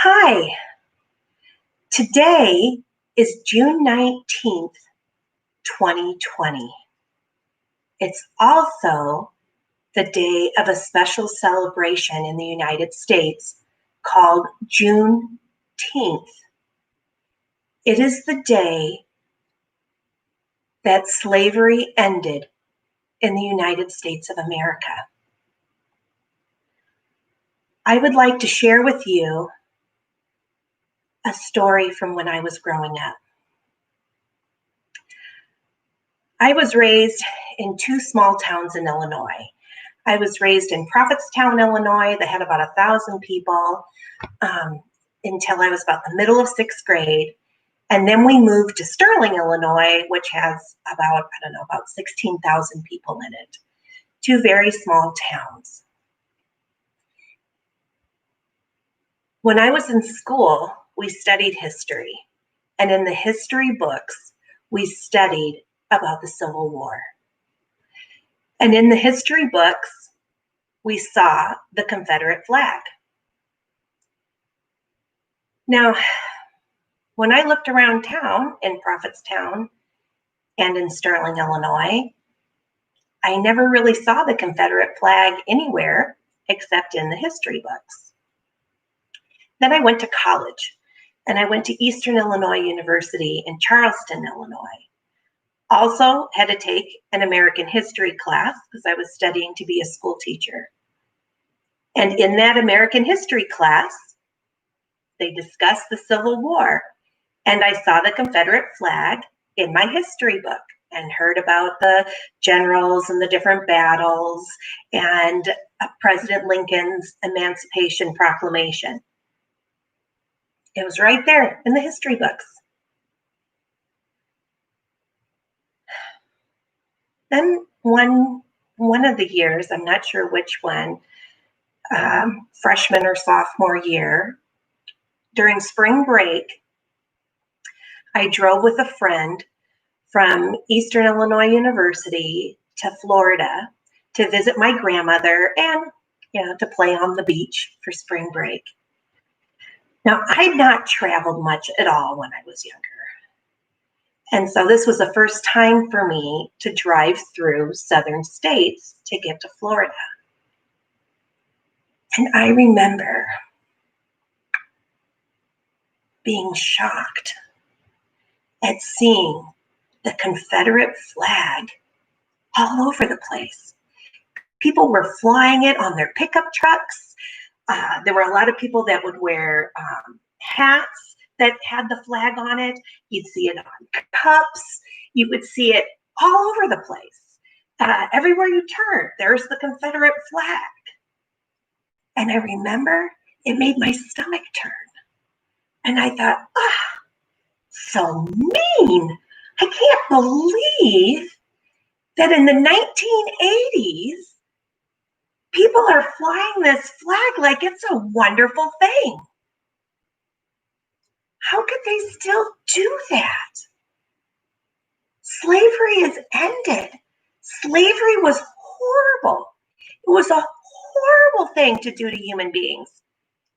Hi, today is June 19th, 2020. It's also the day of a special celebration in the United States called Juneteenth. It is the day that slavery ended in the United States of America. I would like to share with you a story from when I was growing up. I was raised in two small towns in Illinois. I was raised in Prophetstown, Illinois, that had about 1,000 people until I was about the middle of sixth grade. And then we moved to Sterling, Illinois, which has about 16,000 people in it. Two very small towns. When I was in school, we studied history. And in the history books, we studied about the Civil War. And in the history books, we saw the Confederate flag. Now, when I looked around town in Prophetstown and in Sterling, Illinois, I never really saw the Confederate flag anywhere except in the history books. Then I went to college, and I went to Eastern Illinois University in Charleston, Illinois. Also had to take an American history class because I was studying to be a school teacher. And in that American history class, they discussed the Civil War, and I saw the Confederate flag in my history book and heard about the generals and the different battles and President Lincoln's Emancipation Proclamation. It was right there in the history books. Then one of the years, I'm not sure which one, freshman or sophomore year, during spring break, I drove with a friend from Eastern Illinois University to Florida to visit my grandmother and, to play on the beach for spring break. Now, I had not traveled much at all when I was younger. And so this was the first time for me to drive through southern states to get to Florida. And I remember being shocked at seeing the Confederate flag all over the place. People were flying it on their pickup trucks. There were a lot of people that would wear hats that had the flag on it. You'd see it on cups. You would see it all over the place. Everywhere you turn, there's the Confederate flag. And I remember it made my stomach turn. And I thought, so mean. I can't believe that in the 1980s, people are flying this flag like it's a wonderful thing. How could they still do that? Slavery is ended. Slavery was horrible. It was a horrible thing to do to human beings.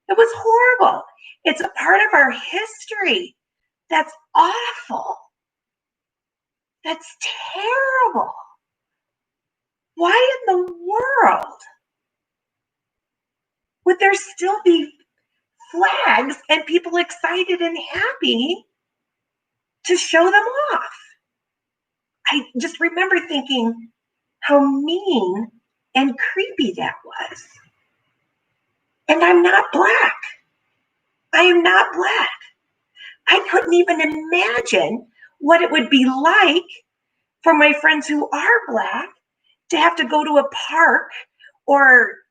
It was horrible. It's a part of our history. That's awful. That's terrible. Why in the world would there still be flags and people excited and happy to show them off? I just remember thinking how mean and creepy that was. And I'm not Black. I am not Black. I couldn't even imagine what it would be like for my friends who are Black to have to go to a park or,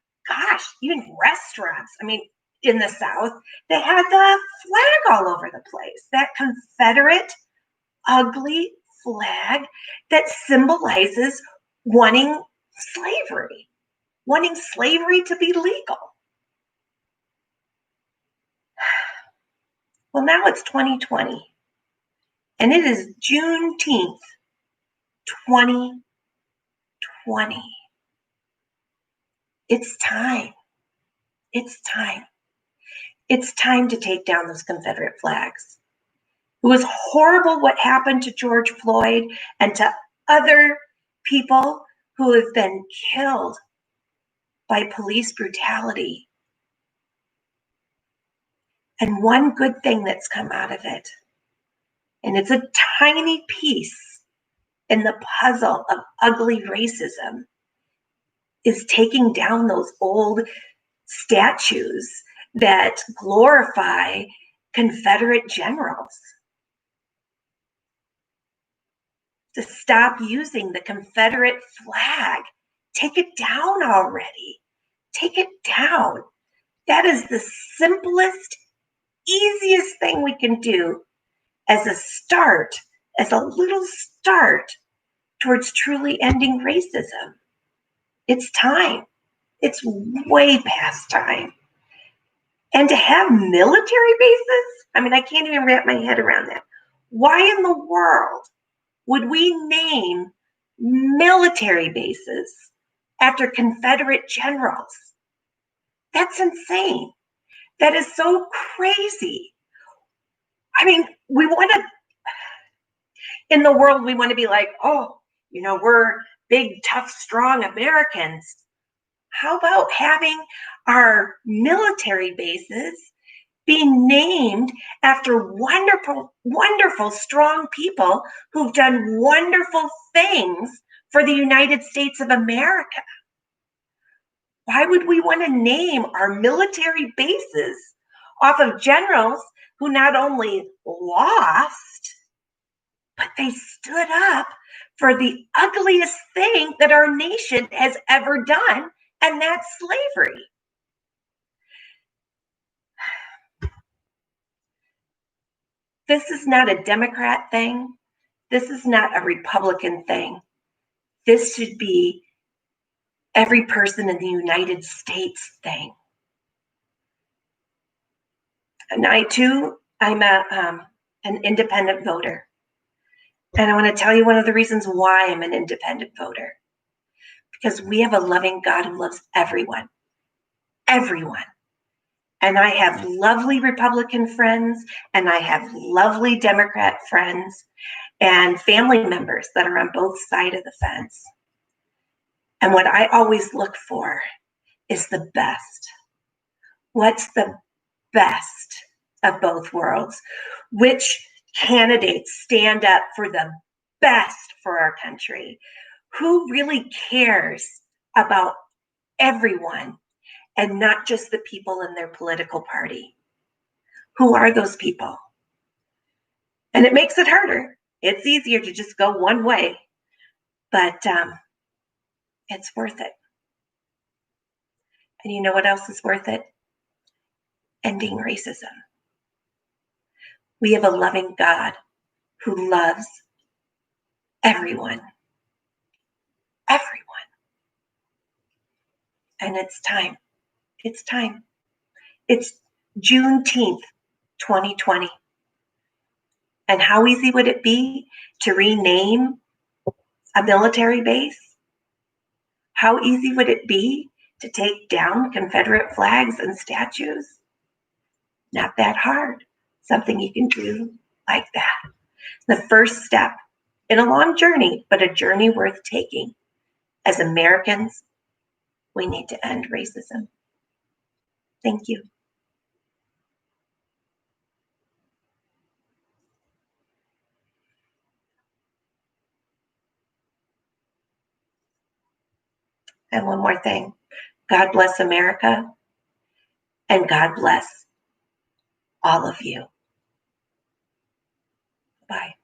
even restaurants. I mean, in the South, they had the flag all over the place, that Confederate ugly flag that symbolizes wanting slavery to be legal. Well, now it's 2020, and it is Juneteenth, 2020. It's time. It's time. It's time to take down those Confederate flags. It was horrible what happened to George Floyd and to other people who have been killed by police brutality. And one good thing that's come out of it, and it's a tiny piece in the puzzle of ugly racism, is taking down those old statues that glorify Confederate generals. To stop using the Confederate flag. Take it down already. Take it down. That is the simplest, easiest thing we can do as a start, as a little start towards truly ending racism. It's time. It's way past time. And to have military bases, I mean, I can't even wrap my head around that. Why in the world would we name military bases after Confederate generals? That's insane. That is so crazy. I mean, we want to, in the world, we want to be like, oh, you know, we're big, tough, strong Americans. How about having our military bases be named after wonderful, wonderful, strong people who've done wonderful things for the United States of America? Why would we want to name our military bases off of generals who not only lost, but they stood up for the ugliest thing that our nation has ever done, and that's slavery? This is not a Democrat thing. This is not a Republican thing. This should be every person in the United States thing. And I too, I'm an independent voter. And I want to tell you one of the reasons why I'm an independent voter. Because we have a loving God who loves everyone. Everyone. And I have lovely Republican friends, and I have lovely Democrat friends, and family members that are on both sides of the fence. And what I always look for is the best. What's the best of both worlds? Which candidates stand up for the best for our country? Who really cares about everyone and not just the people in their political party? Who are those people? And it makes it harder. It's easier to just go one way, but it's worth it. And you know what else is worth it? Ending racism. We have a loving God who loves everyone. Everyone. And it's time. It's time. It's Juneteenth, 2020. And how easy would it be to rename a military base? How easy would it be to take down Confederate flags and statues? Not that hard. Something you can do like that. The first step in a long journey, but a journey worth taking. As Americans, we need to end racism. Thank you. And one more thing. God bless America, and God bless all of you. Bye.